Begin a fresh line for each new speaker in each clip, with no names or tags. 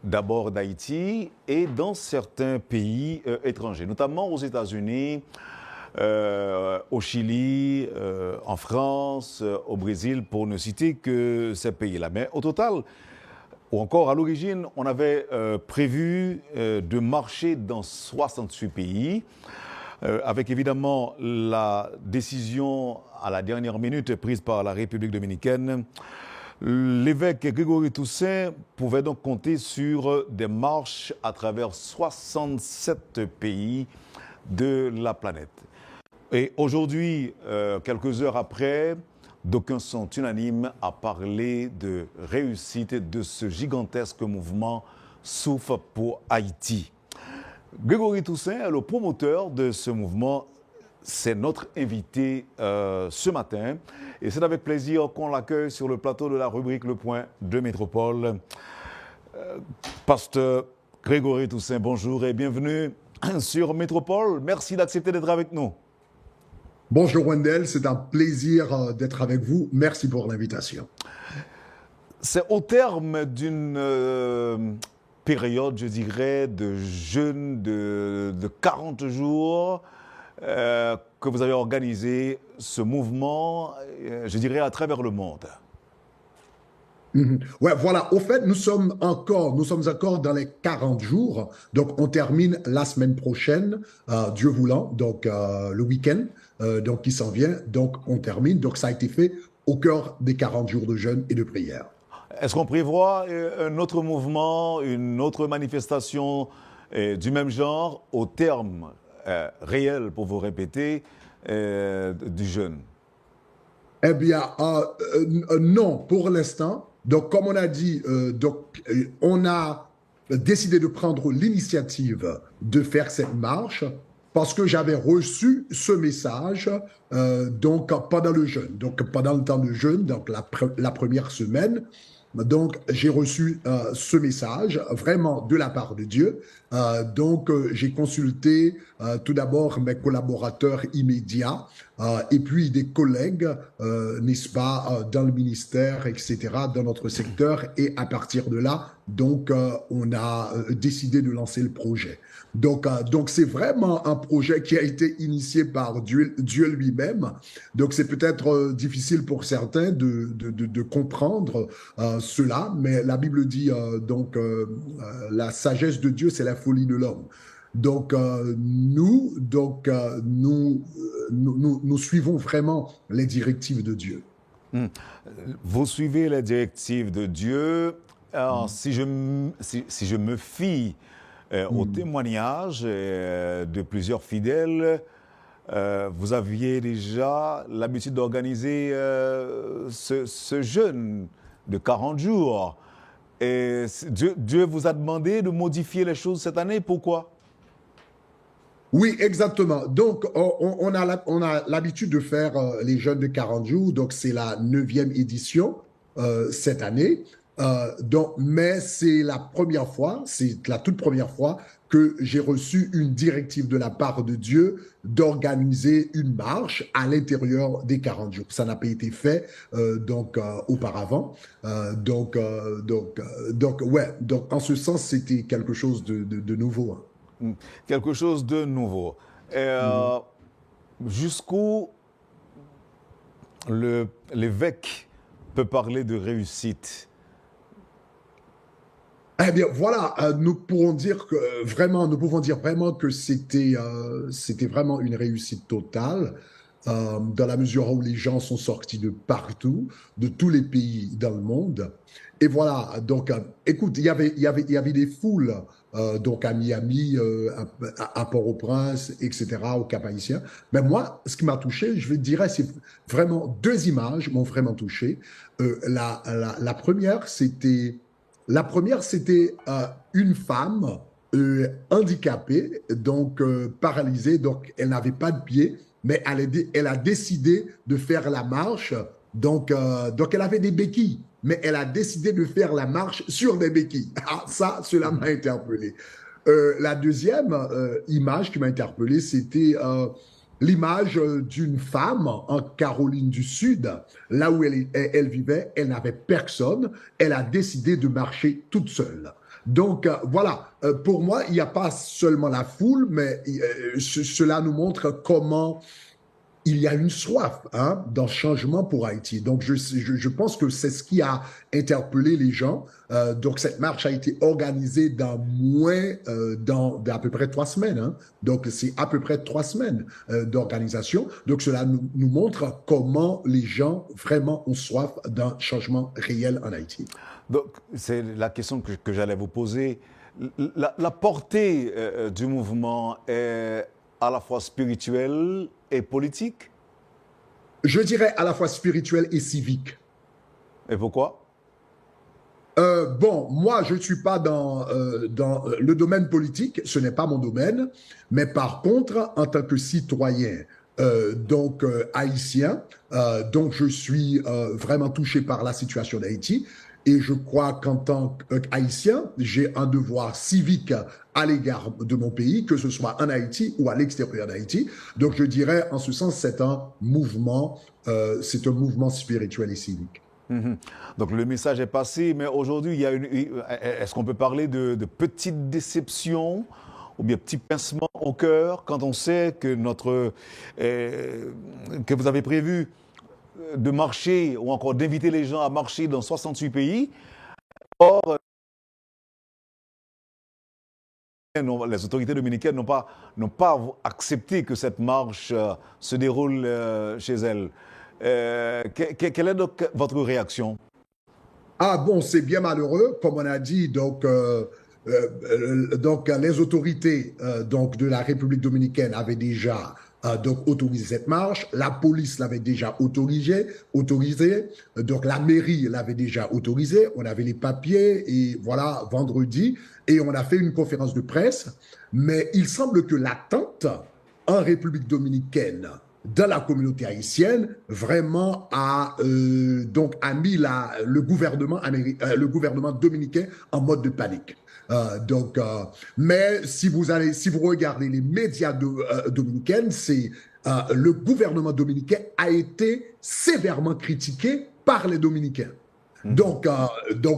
d'abord d'Haïti et dans certains pays étrangers, notamment aux États-Unis, au Chili, en France, au Brésil, pour ne citer que ces pays-là. Mais au total, ou encore à l'origine, on avait prévu de marcher dans 68 pays, avec évidemment la décision à la dernière minute prise par la République dominicaine. L'évêque Grégory Toussaint pouvait donc compter sur des marches à travers 67 pays de la planète. Et aujourd'hui, quelques heures après, d'aucuns sont unanimes à parler de réussite de ce gigantesque mouvement Souffle pour Haïti. Grégory Toussaint est le promoteur de ce mouvement. C'est notre invité ce matin. Et c'est avec plaisir qu'on l'accueille sur le plateau de la rubrique Le Point de Métropole. Pasteur Grégory Toussaint, bonjour et bienvenue sur Métropole. Merci d'accepter d'être avec nous.
Bonjour Wendell, c'est un plaisir d'être avec vous. Merci pour l'invitation.
C'est au terme d'une période, je dirais, de jeûne de 40 jours que vous avez organisé ce mouvement, je dirais, à travers le monde.
Ouais, voilà. Au fait, nous sommes encore dans les 40 jours. Donc, on termine la semaine prochaine, Dieu voulant, donc le week-end, donc qui s'en vient. Donc, on termine. Donc, ça a été fait au cœur des 40 jours de jeûne et de prière.
Est-ce qu'on prévoit un autre mouvement, une autre manifestation du même genre au terme réel, pour vous répéter, du jeûne?
Eh bien, non, pour l'instant. Donc, comme on a dit, on a décidé de prendre l'initiative de faire cette marche parce que j'avais reçu ce message donc pendant le jeûne, donc pendant le temps de jeûne, donc la première semaine. Donc, j'ai reçu ce message vraiment de la part de Dieu. J'ai consulté tout d'abord mes collaborateurs immédiats et puis des collègues, n'est-ce pas, dans le ministère, etc., dans notre secteur. Et à partir de là, donc, on a décidé de lancer le projet. Donc, c'est vraiment un projet qui a été initié par Dieu lui-même. Donc, c'est peut-être difficile pour certains de comprendre cela, mais la Bible dit la sagesse de Dieu, c'est la folie de l'homme. Donc, nous suivons vraiment les directives de Dieu.
Vous suivez les directives de Dieu. Alors, si je me fie au témoignage de plusieurs fidèles, vous aviez déjà l'habitude d'organiser ce jeûne de 40 jours. Et Dieu vous a demandé de modifier les choses cette année. Pourquoi?
Oui, exactement. Donc, on a l'habitude de faire les jeûnes de 40 jours. Donc, c'est la 9e édition cette année. Mais c'est la première fois, c'est la toute première fois que j'ai reçu une directive de la part de Dieu d'organiser une marche à l'intérieur des 40 jours. Ça n'a pas été fait auparavant. Donc, en ce sens, c'était quelque chose de nouveau.
Quelque chose de nouveau. Jusqu'où l'évêque peut parler de réussite?
Eh bien, voilà, nous pouvons dire vraiment que c'était vraiment une réussite totale, dans la mesure où les gens sont sortis de partout, de tous les pays dans le monde. Et voilà, donc, écoute, il y avait des foules, donc à Miami, à Port-au-Prince, etc., au Cap-Haïtien. Mais moi, ce qui m'a touché, je dirais, c'est vraiment deux images m'ont vraiment touché. La première, c'était une femme handicapée, donc paralysée, donc elle n'avait pas de pied, mais elle a décidé de faire la marche. Donc elle avait des béquilles, mais elle a décidé de faire la marche sur des béquilles. Ah, ça, cela m'a interpellé. La deuxième image qui m'a interpellé, c'était l'image d'une femme en Caroline du Sud, là où elle vivait, elle n'avait personne, elle a décidé de marcher toute seule. Donc voilà, pour moi, il n'y a pas seulement la foule, mais cela nous montre comment il y a une soif d'un changement pour Haïti. Donc, je pense que c'est ce qui a interpellé les gens. Donc, cette marche a été organisée dans d'à peu près 3 semaines. Donc, c'est à peu près 3 semaines d'organisation. Donc, cela nous montre comment les gens vraiment ont soif d'un changement réel en Haïti.
Donc, c'est la question que j'allais vous poser. La portée du mouvement est à la fois spirituelle et politique?
Je dirais à la fois spirituel et civique.
Et pourquoi?
Bon, moi, je ne suis pas dans le domaine politique, ce n'est pas mon domaine, mais par contre, en tant que citoyen, haïtien, donc je suis vraiment touché par la situation d'Haïti, et je crois qu'en tant qu'Haïtien, j'ai un devoir civique à l'égard de mon pays, que ce soit en Haïti ou à l'extérieur d'Haïti. Donc je dirais, en ce sens, c'est un mouvement spirituel et civique.
Mhm. Donc le message est passé, mais aujourd'hui, est-ce qu'on peut parler de petites déceptions ou bien petits pincements au cœur quand on sait que que vous avez prévu de marcher ou encore d'inviter les gens à marcher dans 68 pays? Or, les autorités dominicaines n'ont pas accepté que cette marche se déroule chez elles. Quelle est donc votre réaction?
Ah bon, c'est bien malheureux, comme on a dit. Donc les autorités de la République dominicaine avaient déjà autorisé cette marche. La police l'avait déjà autorisé. Donc la mairie l'avait déjà autorisé. On avait les papiers et voilà, vendredi. Et on a fait une conférence de presse. Mais il semble que l'attente en République dominicaine dans la communauté haïtienne, vraiment a mis le gouvernement dominicain en mode de panique. Mais si vous regardez les médias dominicains, le gouvernement dominicain a été sévèrement critiqué par les Dominicains. Donc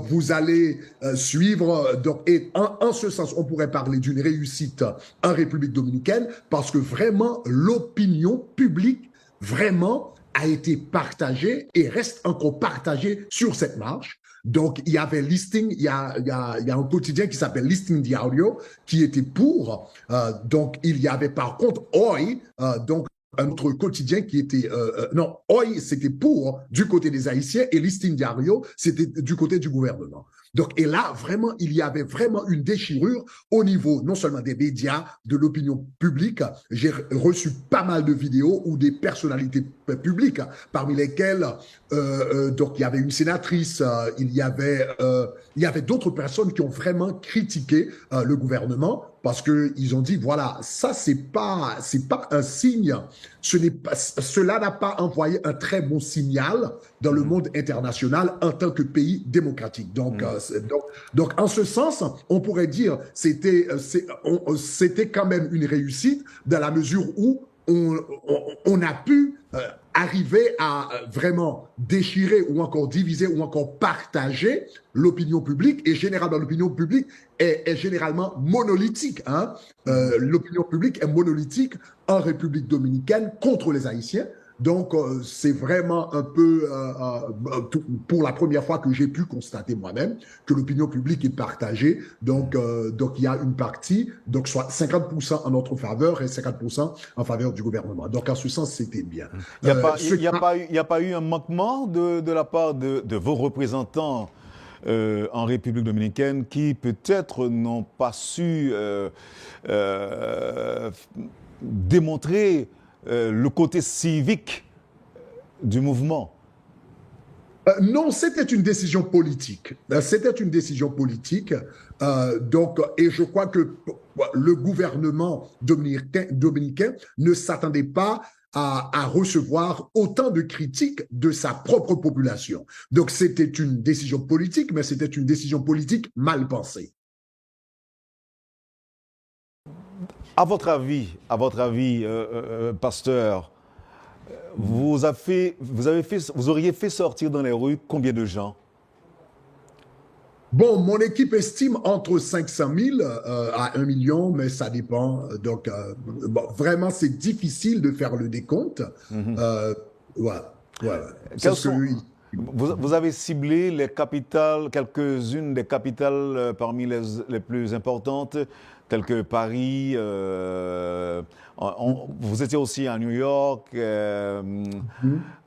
vous allez suivre, et en ce sens, on pourrait parler d'une réussite en République dominicaine parce que vraiment, l'opinion publique vraiment a été partagée et reste encore partagée sur cette marche. Donc, il y avait il y a un quotidien qui s'appelle Listing Diario qui était pour. Donc, il y avait par contre OI, un autre quotidien qui était non, OI c'était pour du côté des Haïtiens et Listing Diario c'était du côté du gouvernement. Donc et là vraiment il y avait vraiment une déchirure au niveau non seulement des médias, de l'opinion publique. J'ai reçu pas mal de vidéos où des personnalités publiques, parmi lesquelles donc il y avait une sénatrice, il y avait d'autres personnes qui ont vraiment critiqué le gouvernement parce que ils ont dit voilà, ça c'est pas un signe, cela n'a pas envoyé un très bon signal dans le monde international en tant que pays démocratique. Donc en ce sens, on pourrait dire c'était quand même une réussite dans la mesure où on a pu arriver à vraiment déchirer ou encore diviser ou encore partager l'opinion publique. Et généralement, l'opinion publique est généralement monolithique. L'opinion publique est monolithique en République dominicaine contre les Haïtiens. Donc, c'est vraiment un peu pour la première fois que j'ai pu constater moi-même que l'opinion publique est partagée. Donc, il y a une partie, donc soit 50% en notre faveur et 50% en faveur du gouvernement. Donc, en ce sens, c'était bien.
Il n'y a pas eu un manquement de la part de vos représentants en République dominicaine qui peut-être n'ont pas su démontrer le côté civique du mouvement?
Non, c'était une décision politique. C'était une décision politique. Et je crois que le gouvernement dominicain ne s'attendait pas à recevoir autant de critiques de sa propre population. Donc, c'était une décision politique, mais c'était une décision politique mal pensée.
À votre avis, pasteur, vous auriez fait sortir dans les rues combien de gens?
Bon, mon équipe estime entre 500 000 à 1 million, mais ça dépend. Donc, bon, vraiment, c'est difficile de faire le décompte. Voilà, voilà. C'est
Quels
ce que
sont, vous avez ciblé les capitales, quelques-unes des capitales parmi les plus importantes, telles que Paris. Vous étiez aussi à New York,
à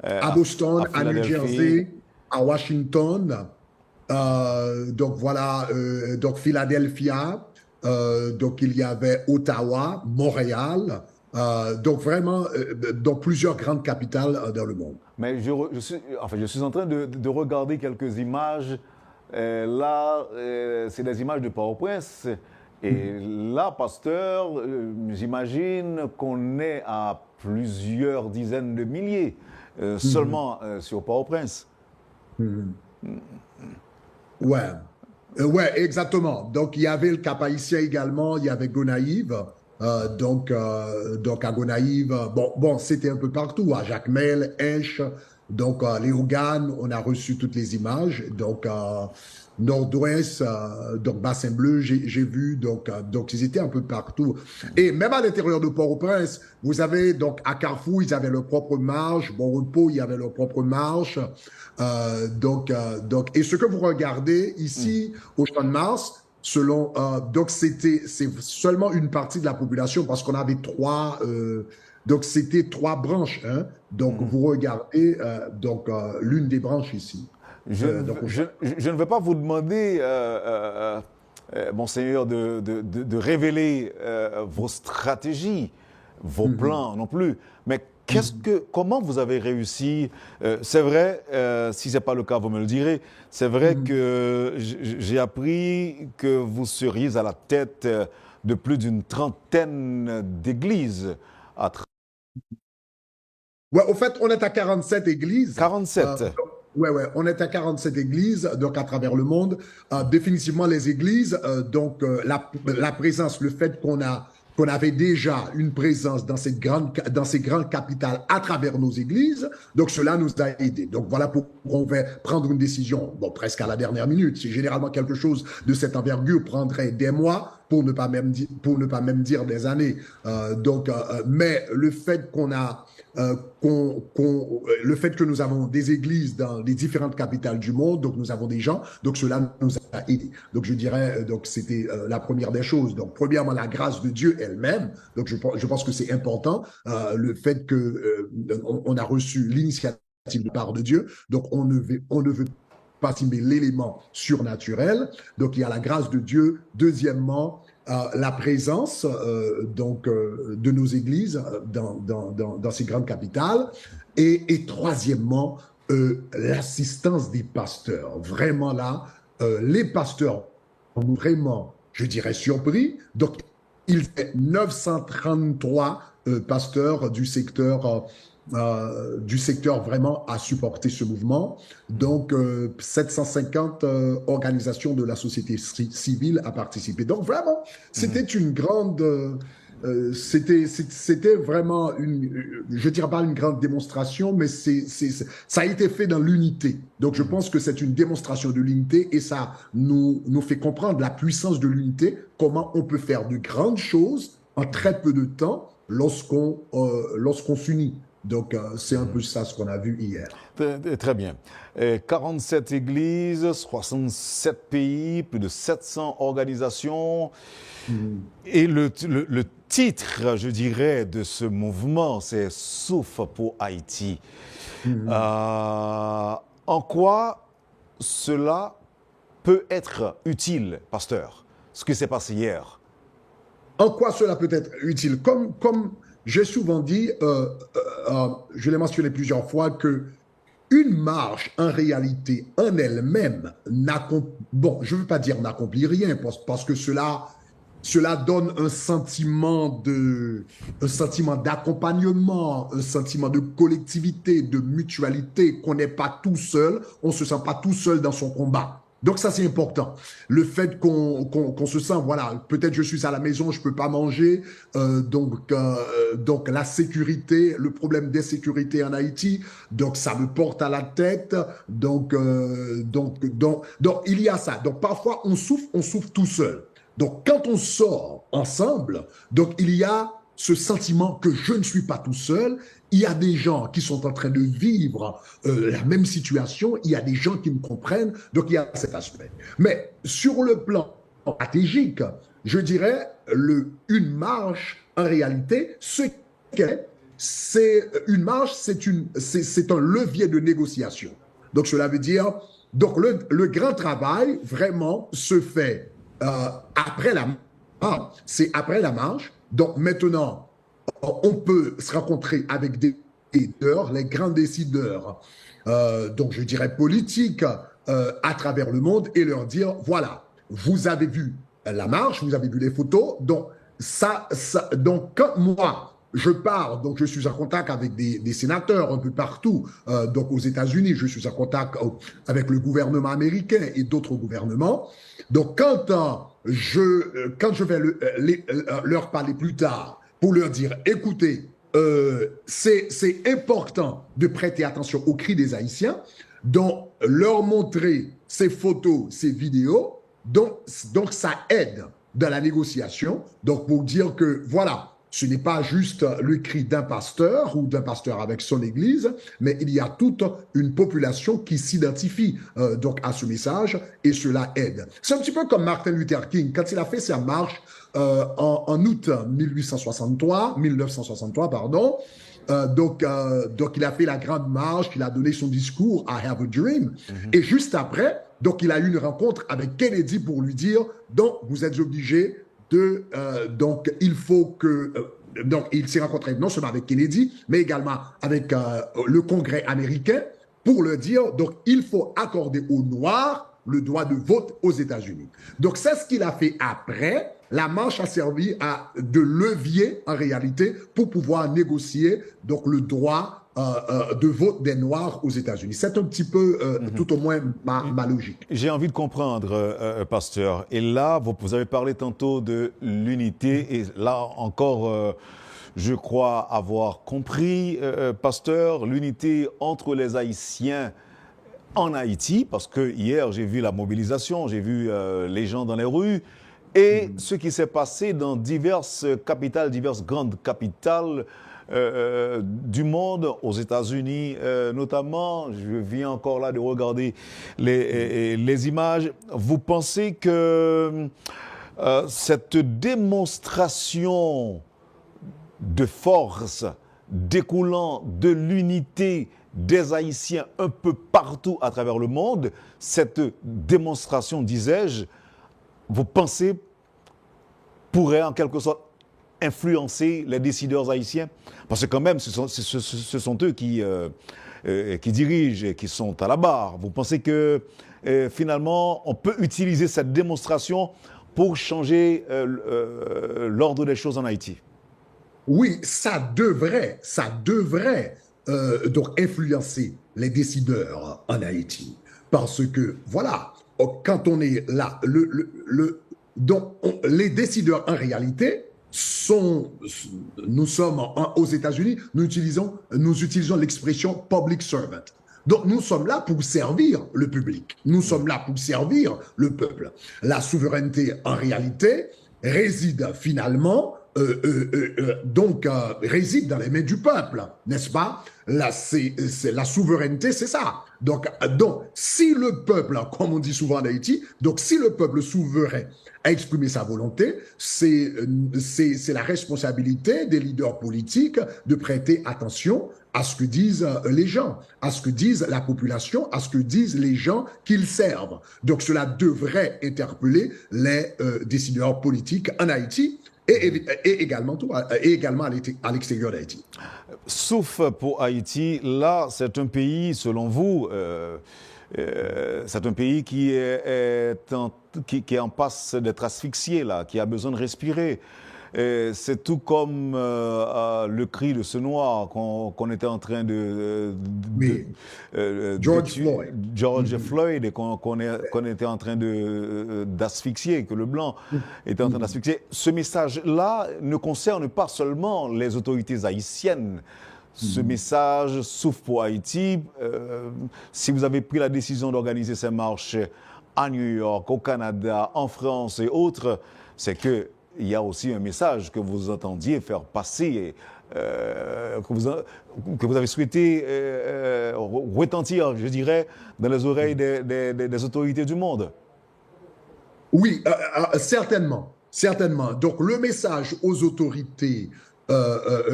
à
Boston, à New
Philadelphie.
Jersey, à Washington. Donc voilà, donc Philadelphia, donc il y avait Ottawa, Montréal, donc vraiment donc plusieurs grandes capitales dans le monde.
Mais je suis en train de regarder quelques images. Là, c'est des images de Port-au-Prince. Et là, pasteur, j'imagine qu'on est à plusieurs dizaines de milliers
Mhm.
seulement sur Port-au-Prince.
Mhm. Ouais. Ouais, exactement. Donc, il y avait le Cap Haïtien également, il y avait Gonaïve. Donc à Gonaïve, bon, c'était un peu partout, à Jacmel, Hinche, donc les Ouganes, on a reçu toutes les images. Donc, Nord-Ouest, donc Bassin Bleu, j'ai vu, donc ils étaient un peu partout. Et même à l'intérieur de Port-au-Prince, vous avez donc à Carrefour, ils avaient leur propre marche, Bon Repos, il y avait leur propre marche. Et ce que vous regardez
Hmm.
ici au Champ de Mars, donc c'est seulement une partie de la population parce qu'on avait donc c'était trois branches, hein. Donc vous regardez l'une des branches ici. Donc au
Je ne vais pas vous demander, monseigneur, de révéler vos stratégies, vos
Mhm,
plans non plus. Mais
mhm,
comment vous avez réussi? C'est vrai, si ce n'est pas le cas, vous me le direz. C'est vrai
mhm.
que j'ai appris que vous seriez à la tête de plus d'une trentaine d'églises. À
Ouais, au fait, on est à 47 églises. Euh,
47.
ouais, ouais, on est à 47 églises, donc à travers le monde. Définitivement, les églises, la présence, le fait qu'on avait déjà une présence dans ces grandes capitales à travers nos églises, donc cela nous a aidés. Donc voilà pourquoi on va prendre une décision, bon, presque à la dernière minute. C'est généralement quelque chose de cette envergure prendrait des mois, pour ne pas même dire des années. Mais le fait le fait que nous avons des églises dans les différentes capitales du monde, donc nous avons des gens, donc cela nous a aidés. Donc je dirais, donc c'était la première des choses. Donc premièrement, la grâce de Dieu elle-même. Donc je pense que c'est important, le fait que on a reçu l'initiative de part de Dieu. Donc on ne veut pas estimer l'élément surnaturel. Donc il y a la grâce de Dieu. Deuxièmement, la présence de nos églises dans ces grandes capitales. Et troisièmement, l'assistance des pasteurs. Vraiment là, les pasteurs ont vraiment, je dirais, surpris. Donc, il y a 933 pasteurs du secteur vraiment à supporter ce mouvement. Donc, 750 organisations de la société civile à participer. Donc, vraiment, c'était une grande, c'était vraiment je dirais pas une grande démonstration, mais ça a été fait dans l'unité. Donc, je pense que c'est une démonstration de l'unité et ça nous fait comprendre la puissance de l'unité, comment on peut faire de grandes choses en très peu de temps lorsqu'on s'unit. Donc, c'est un peu ça ce qu'on a vu hier.
Très bien. 47 églises, 67 pays, plus de 700 organisations.
Mhm.
Et le titre, je dirais, de ce mouvement, c'est Souffle pour Haïti.
Mhm.
En quoi cela peut être utile, pasteur, ce qui s'est passé hier?
En quoi cela peut être utile? Comme j'ai souvent dit, je l'ai mentionné plusieurs fois, que une marche, en réalité, en elle-même, bon, je ne veux pas dire n'accomplit rien, parce que cela donne un sentiment d'accompagnement, un sentiment de collectivité, de mutualité, qu'on n'est pas tout seul, on ne se sent pas tout seul dans son combat. Donc ça, c'est important. Le fait qu'on se sent, voilà, peut-être je suis à la maison, je peux pas manger, donc la sécurité, le problème d'insécurité en Haïti, donc ça me porte à la tête, donc il y a ça. Donc parfois on souffre tout seul. Donc quand on sort ensemble, donc il y a ce sentiment que je ne suis pas tout seul. Il y a des gens qui sont en train de vivre la même situation, il y a des gens qui me comprennent, donc il y a cet aspect. Mais sur le plan stratégique, je dirais, une marche, en réalité, ce qu'est, c'est une marche, c'est un levier de négociation. Donc cela veut dire, donc le grand travail, vraiment, se fait après la marche, c'est après la marche. Donc maintenant, on peut se rencontrer avec des leaders, les grands décideurs, donc je dirais politiques, à travers le monde et leur dire, voilà, vous avez vu la marche, vous avez vu les photos, donc donc quand moi, je pars, donc je suis en contact avec des sénateurs un peu partout, donc aux États-Unis, je suis en contact avec le gouvernement américain et d'autres gouvernements. Donc quand je vais leur parler plus tard pour leur dire, écoutez, c'est important de prêter attention aux cris des Haïtiens, donc leur montrer ces photos, ces vidéos, donc ça aide dans la négociation, donc pour dire que voilà, ce n'est pas juste le cri d'un pasteur ou d'un pasteur avec son église, mais il y a toute une population qui s'identifie donc à ce message et cela aide. C'est un petit peu comme Martin Luther King, quand il a fait sa marche en août 1963, pardon. Donc il a fait la grande marche, il a donné son discours I Have a Dream. Et juste après, donc il a eu une rencontre avec Kennedy pour lui dire, donc vous êtes obligé donc il faut que donc il s'est rencontré non seulement avec Kennedy, mais également avec le Congrès américain pour le dire, donc il faut accorder aux Noirs le droit de vote aux États-Unis. Donc c'est ce qu'il a fait après. La marche a servi de levier en réalité pour pouvoir négocier donc le droit de vote des Noirs aux États-Unis. C'est un petit peu, tout au moins, ma logique.
J'ai envie de comprendre, pasteur. Et là, vous avez parlé tantôt de l'unité. Et là encore, je crois avoir compris, pasteur, l'unité entre les Haïtiens en Haïti. Parce que hier, j'ai vu la mobilisation, j'ai vu les gens dans les rues. Et ce qui s'est passé dans diverses capitales, diverses grandes capitales du monde, aux États-Unis notamment. Je viens encore là de regarder les images. Vous pensez que cette démonstration de force découlant de l'unité des Haïtiens un peu partout à travers le monde, cette démonstration, disais-je, vous pensez pourrait en quelque sorte influencer les décideurs haïtiens? Parce que quand même, ce sont eux qui dirigent et qui sont à la barre. Vous pensez que finalement, on peut utiliser cette démonstration pour changer l'ordre des choses en Haïti?
Oui, ça devrait donc influencer les décideurs en Haïti. Parce que, voilà, quand on est là, donc les décideurs en réalité nous sommes aux États-Unis, nous utilisons l'expression public servant. Donc nous sommes là pour servir le public, nous sommes là pour servir le peuple. La souveraineté en réalité réside finalement réside dans les mains du peuple, n'est-ce pas? La souveraineté, c'est ça. Donc, si le peuple, comme on dit souvent en Haïti, donc si le peuple souverain a exprimé sa volonté, c'est la responsabilité des leaders politiques de prêter attention à ce que disent les gens, à ce que disent la population, à ce que disent les gens qu'ils servent. Donc cela devrait interpeller les décideurs politiques en Haïti, et également à l'extérieur d'Haïti.
Sauf pour Haïti, là, c'est un pays, selon vous, c'est un pays qui est en passe d'être asphyxié, là, qui a besoin de respirer. C'est tout comme le cri de ce noir qu'on était en train
Oui. George Floyd.
George Floyd, et qu'on était en train d'asphyxier, que le blanc était en train d'asphyxier. Ce message-là ne concerne pas seulement les autorités haïtiennes. Ce message souffre pour Haïti. Si vous avez pris la décision d'organiser ces marches à New York, au Canada, en France et autres, c'est qu'il y a aussi un message que vous entendiez faire passer, que vous avez souhaité retentir, je dirais, dans les oreilles des autorités du monde.
Oui, certainement. Certainement. Donc, le message aux autorités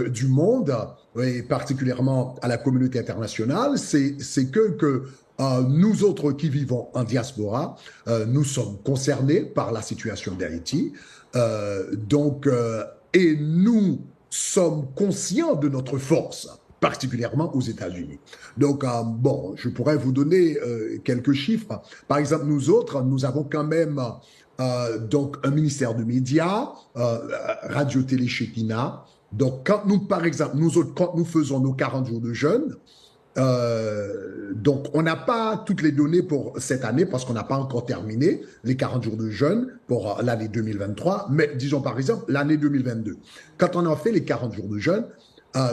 du monde, et particulièrement à la communauté internationale, c'est que nous autres qui vivons en diaspora, nous sommes concernés par la situation d'Haïti. Et nous sommes conscients de notre force, particulièrement aux États-Unis. Donc, bon, je pourrais vous donner quelques chiffres. Par exemple, nous autres, nous avons quand même donc un ministère de médias, Radio-Télé Shekinah. Donc, quand nous, par exemple, nous autres, quand nous faisons nos 40 jours de jeûne, donc on n'a pas toutes les données pour cette année parce qu'on n'a pas encore terminé les 40 jours de jeûne pour l'année 2023, mais disons par exemple l'année 2022. Quand on a fait les 40 jours de jeûne,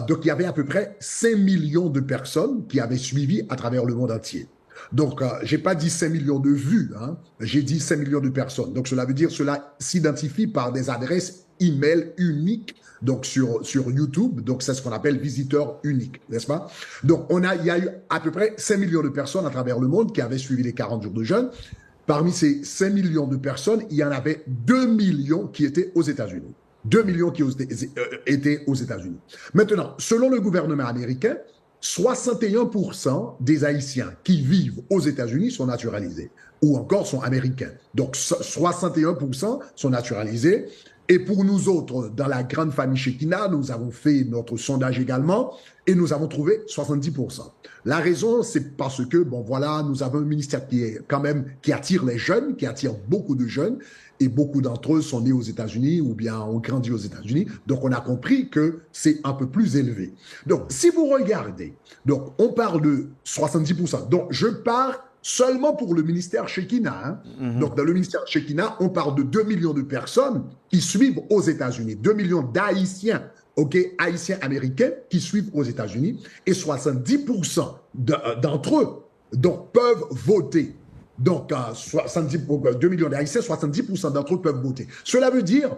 donc il y avait à peu près 5 millions de personnes qui avaient suivi à travers le monde entier. Donc, j'ai pas dit 5 millions de vues, hein, j'ai dit 5 millions de personnes. Donc, cela veut dire cela s'identifie par des adresses email uniques, donc sur YouTube. Donc, c'est ce qu'on appelle visiteurs uniques, n'est-ce pas? Donc, il y a eu à peu près 5 millions de personnes à travers le monde qui avaient suivi les 40 jours de jeûne. Parmi ces 5 millions de personnes, il y en avait 2 millions qui étaient aux États-Unis. 2 millions qui étaient aux États-Unis. Maintenant, selon le gouvernement américain, 61% des Haïtiens qui vivent aux États-Unis sont naturalisés ou encore sont américains. Donc, 61% sont naturalisés. Et pour nous autres, dans la grande famille Shekinah, nous avons fait notre sondage également et nous avons trouvé 70%. La raison, c'est parce que, bon, voilà, nous avons un ministère qui attire les jeunes, qui attire beaucoup de jeunes. Et beaucoup d'entre eux sont nés aux États-Unis ou bien ont grandi aux États-Unis. Donc, on a compris que c'est un peu plus élevé. Donc, si vous regardez, donc on parle de 70%. Donc, je pars seulement pour le ministère Shekinah. Hein. Donc, dans le ministère Shekinah, on parle de 2 millions de personnes qui suivent aux États-Unis. 2 millions d'Haïtiens, Haïtiens américains qui suivent aux États-Unis. Et 70% d'entre eux donc, peuvent voter. Donc, 2 millions d'Haïtiens, 70% d'entre eux peuvent voter. Cela veut dire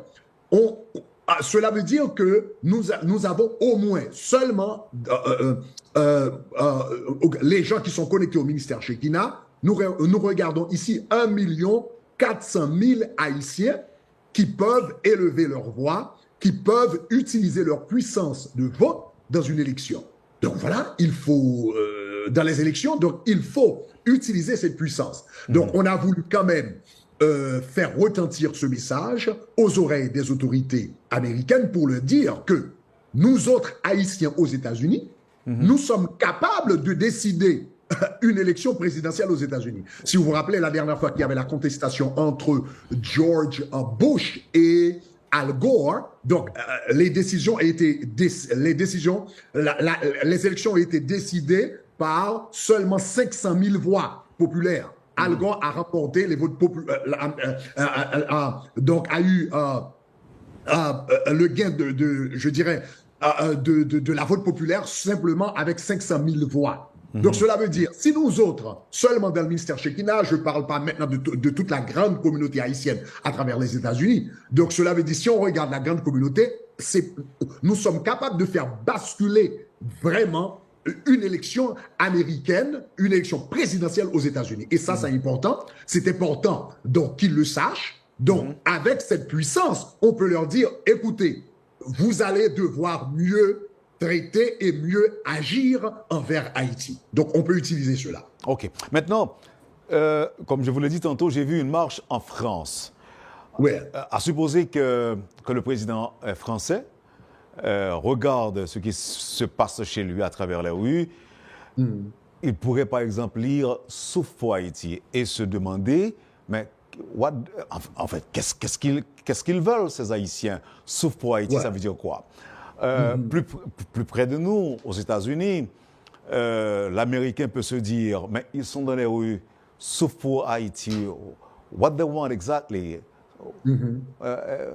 que nous avons au moins seulement les gens qui sont connectés au ministère Shekinah. Nous regardons ici 1 400 000 Haïtiens qui peuvent élever leur voix, qui peuvent utiliser leur puissance de vote dans une élection. Donc voilà, il faut, dans les élections, donc il faut utiliser cette puissance. Donc, on a voulu quand même faire retentir ce message aux oreilles des autorités américaines pour leur dire que nous autres Haïtiens aux États-Unis, nous sommes capables de décider une élection présidentielle aux États-Unis. Si vous vous rappelez la dernière fois qu'il y avait la contestation entre George Bush et Al Gore, donc les élections ont été décidées par seulement 500 000 voix populaires. Al Gore a remporté les votes populaires, donc a eu le gain de la vote populaire simplement avec 500 000 voix. Donc cela veut dire, si nous autres, seulement dans le ministère Shekinah, je ne parle pas maintenant de toute la grande communauté haïtienne à travers les États-Unis, donc cela veut dire, si on regarde la grande communauté, nous sommes capables de faire basculer vraiment une élection américaine, une élection présidentielle aux États-Unis. Et ça, c'est important. C'est important, donc, qu'ils le sachent. Donc, avec cette puissance, on peut leur dire, écoutez, vous allez devoir mieux traiter et mieux agir envers Haïti. Donc, on peut utiliser cela.
OK. Maintenant, comme je vous l'ai dit tantôt, j'ai vu une marche en France.
Ouais.
À supposer que le président français regarde ce qui se passe chez lui à travers les rues, il pourrait par exemple lire « Sauf pour Haïti » et se demander, mais En fait, qu'est-ce qu'ils veulent, ces Haïtiens? Sauf pour Haïti, ça veut dire quoi? Plus près de nous, aux États-Unis, l'Américain peut se dire, mais ils sont dans les rues, sauf pour Haïti. What they want exactly?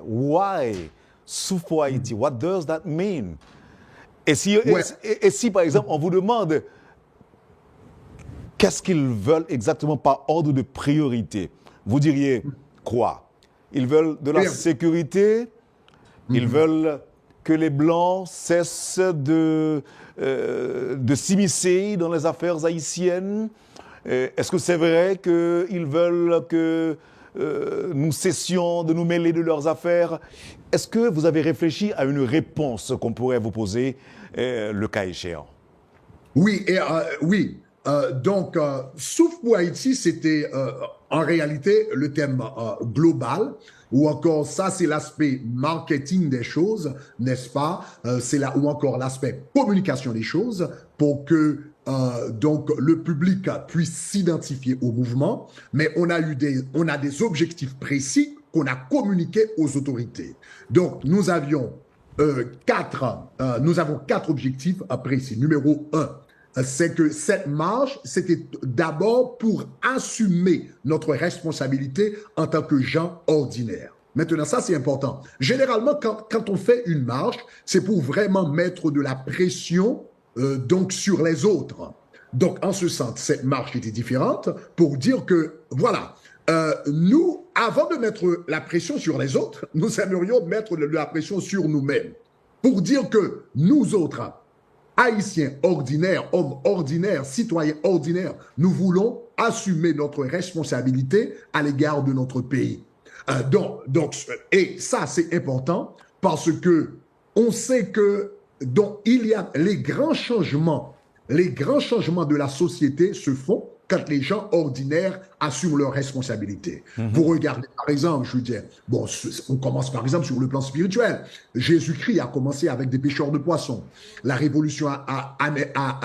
Why? Sauf pour Haïti. What does that mean? Et si, par exemple, on vous demande qu'est-ce qu'ils veulent exactement par ordre de priorité, vous diriez quoi? Ils veulent de la sécurité, ils veulent que les Blancs cessent de s'immiscer dans les affaires haïtiennes. Est-ce que c'est vrai qu'ils veulent que nous cessions de nous mêler de leurs affaires? Est-ce que vous avez réfléchi à une réponse qu'on pourrait vous poser, le cas échéant?
Oui, oui. Donc, sauf pour Haïti, c'était en réalité le thème global, ou encore ça, c'est l'aspect marketing des choses, n'est-ce pas? C'est là ou encore l'aspect communication des choses pour que donc le public puisse s'identifier au mouvement, mais on a des objectifs précis qu'on a communiqués aux autorités. Donc, nous avons quatre objectifs précis. Numéro 1, c'est que cette marche, c'était d'abord pour assumer notre responsabilité en tant que gens ordinaires. Maintenant, ça, c'est important. Généralement, quand on fait une marche, c'est pour vraiment mettre de la pression donc sur les autres. Donc, en ce sens, cette marche était différente pour dire que, voilà, nous, avant de mettre la pression sur les autres, nous aimerions mettre de la pression sur nous-mêmes pour dire que nous autres, Haïtiens ordinaires, hommes ordinaires, citoyens ordinaires, nous voulons assumer notre responsabilité à l'égard de notre pays. Et ça, c'est important parce que on sait que il y a les grands changements de la société se font quand les gens ordinaires assument leurs responsabilités. Vous regardez, par exemple, je veux dire, bon, on commence par exemple sur le plan spirituel. Jésus-Christ a commencé avec des pêcheurs de poissons. La révolution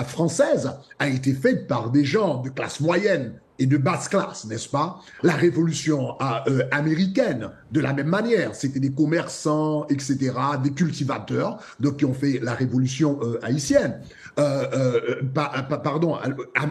française a été faite par des gens de classe moyenne et de basse classe, n'est-ce pas? La révolution américaine, de la même manière, c'était des commerçants, etc., des cultivateurs, donc qui ont fait la révolution haïtienne.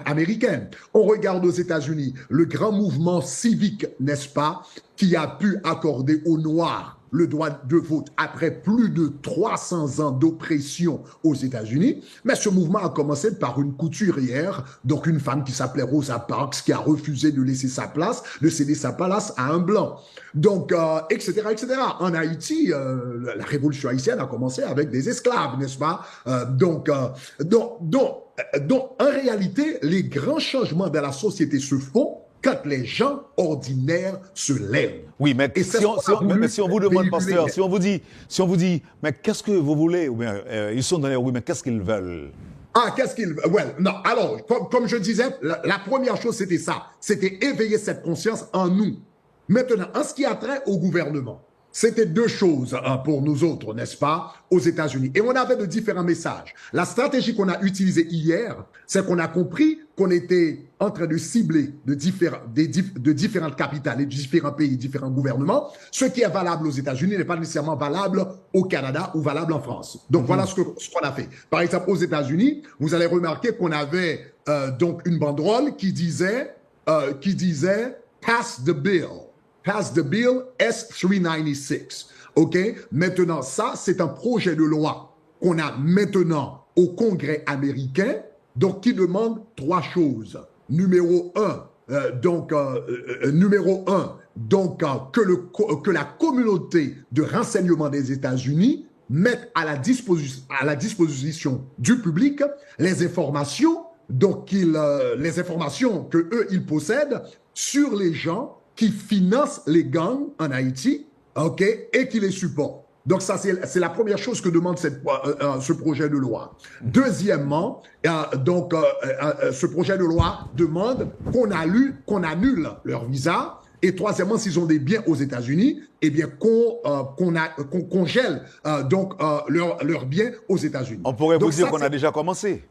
Américaine. On regarde aux États-Unis le grand mouvement civique, n'est-ce pas, qui a pu accorder aux Noirs le droit de vote après plus de 300 ans d'oppression aux États-Unis. Mais ce mouvement a commencé par une couturière, donc une femme qui s'appelait Rosa Parks, qui a refusé de laisser sa place, de céder sa place à un blanc. Donc, etc., etc. En Haïti, la révolution haïtienne a commencé avec des esclaves, n'est-ce pas? Donc, en réalité, les grands changements dans la société se font quand les gens ordinaires se lèvent.
Oui, mais si on vous demande, pasteur, si on vous dit, mais qu'est-ce que vous voulez? Ou bien, ils sont dans les rues, mais qu'est-ce qu'ils veulent?
Ah, qu'est-ce qu'ils veulent? Ouais, non, alors, comme je disais, la première chose, c'était ça. C'était éveiller cette conscience en nous. Maintenant, en ce qui a trait au gouvernement, c'était deux choses pour nous autres, n'est-ce pas, aux États-Unis. Et on avait de différents messages. La stratégie qu'on a utilisée hier, c'est qu'on a compris qu'on était en train de cibler de différentes capitales et de différents pays, différents gouvernements. Ce qui est valable aux États-Unis n'est pas nécessairement valable au Canada ou valable en France. Donc, voilà ce qu'on a fait. Par exemple, aux États-Unis, vous allez remarquer qu'on avait donc une banderole qui disait « Pass the bill ». Pass the bill S-396. OK? Maintenant, ça, c'est un projet de loi qu'on a maintenant au Congrès américain, donc qui demande trois choses. Numéro un, que la communauté de renseignement des États-Unis mette à la disposition du public les informations, les informations que eux ils possèdent sur les gens qui financent les gangs en Haïti, ok, et qui les supportent. Donc ça, c'est la première chose que demande ce projet de loi. Deuxièmement, ce projet de loi demande qu'on annule leur visa. Et troisièmement, s'ils ont des biens aux États-Unis, eh bien qu'on gèle leurs biens aux États-Unis.
On pourrait vous dire qu'on a déjà commencé.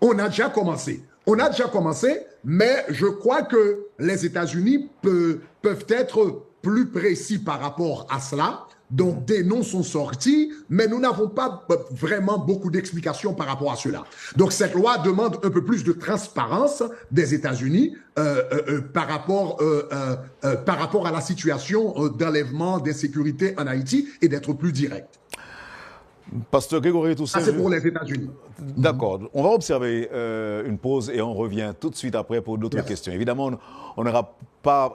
On a déjà commencé. On a déjà commencé, mais je crois que les États-Unis peuvent être plus précis par rapport à cela. Donc, des noms sont sortis, mais nous n'avons pas vraiment beaucoup d'explications par rapport à cela. Donc, cette loi demande un peu plus de transparence des États-Unis par rapport à la situation d'enlèvement, d'insécurité en Haïti et d'être plus direct.
Pasteur Grégory Toussaint.
Ça, c'est pour les États-Unis.
D'accord. On va observer une pause et on revient tout de suite après pour d'autres questions. Évidemment, on n'aura pas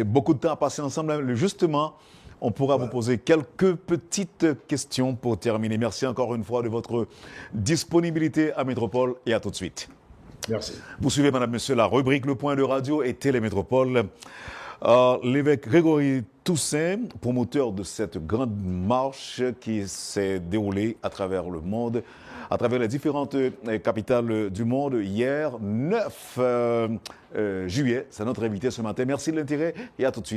beaucoup de temps à passer ensemble. Justement, on pourra vous poser quelques petites questions pour terminer. Merci encore une fois de votre disponibilité à Métropole et à tout de suite.
Merci.
Vous suivez, madame, monsieur, la rubrique Le Point de Radio et Télémétropole. L'évêque Grégory Toussaint, promoteur de cette grande marche qui s'est déroulée à travers le monde, à travers les différentes capitales du monde, hier, 9 juillet. C'est notre invité ce matin. Merci de l'intérêt et à tout de suite.